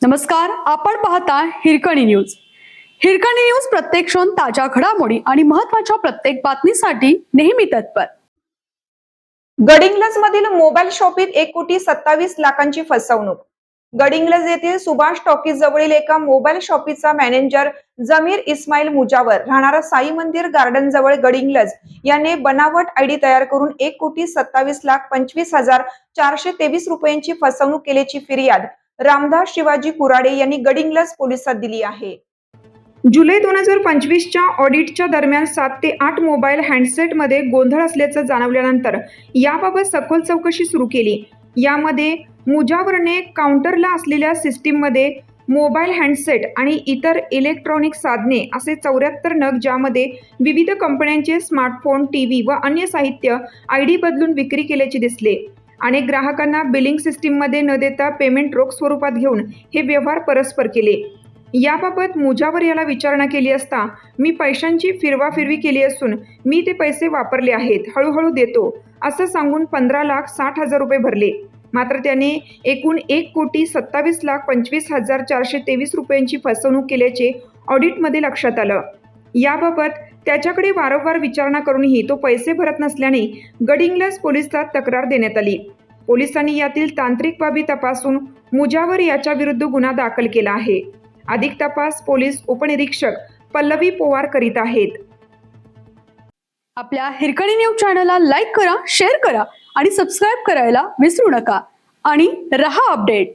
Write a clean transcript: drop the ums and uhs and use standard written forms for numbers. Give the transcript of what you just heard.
नमस्कार, आपण पाहता हिरकणी न्यूज. हिरकणी न्यूज प्रत्येक क्षण ताज्या घडामोडी आणि महत्त्वाच्या प्रत्येक बातमीसाठी नेहमी तत्पर. गडिंग्लज मधील मोबाईल शॉपीत 1,27,00,000ची फसवणूक. गडिंग्लज येथील सुभाष टॉकीज जवळील एका मोबाईल शॉपीचा मॅनेजर जमीर इस्माईल मुजावर राहणारा साई मंदिर गार्डन जवळ गडिंग्लज याने बनावट आयडी तयार करून 1,27,25,423 रुपयांची फसवणूक केल्याची फिर्याद रामदास शिवाजी कुराडे यांनी गडिंग्लज पोलिसात दिली आहे. जुलै 2025च्या ऑडिटच्या दरम्यान 7 ते 8 मोबाईल हँडसेटमध्ये गोंधळ असल्याचं जाणवल्यानंतर याबाबत सखोल चौकशी सुरू केली. यामध्ये मुजावरने काउंटरला असलेल्या सिस्टीममध्ये मोबाईल हँडसेट आणि इतर इलेक्ट्रॉनिक साधने असे 74 नग, ज्यामध्ये विविध कंपन्यांचे स्मार्टफोन, टीव्ही व अन्य साहित्य आयडी बदलून विक्री केल्याचे दिसले. अनेक ग्राहकांना बिलिंग सिस्टीममध्ये न देता पेमेंट रोख स्वरूपात घेऊन हे व्यवहार परस्पर केले. याबाबत मुजावर याला विचारणा केली असता, मी पैशांची फिरवाफिरवी केली असून मी ते पैसे वापरले आहेत, हळूहळू देतो असं सांगून 15,60,000 रुपये भरले. मात्र त्याने एकूण 1,27,25,423 रुपयांची फसवणूक केल्याचे ऑडिटमध्ये लक्षात आलं. याबाबत त्याच्याकडे वारंवार विचारणा करूनही तो पैसे भरत नसल्याने गडिंग्लज पोलिसात तक्रार देण्यात आली. पोलिसांनी यातील तांत्रिक बाबी तपासून मुजावर याच्या विरुद्ध गुन्हा दाखल केला आहे. अधिक तपास पोलीस उपनिरीक्षक पल्लवी पोवार करीत आहेत. आपल्या हिरकणी न्यूज चॅनलला लाईक करा, शेअर करा आणि सबस्क्राईब करायला विसरू नका आणि रहा अपडेट.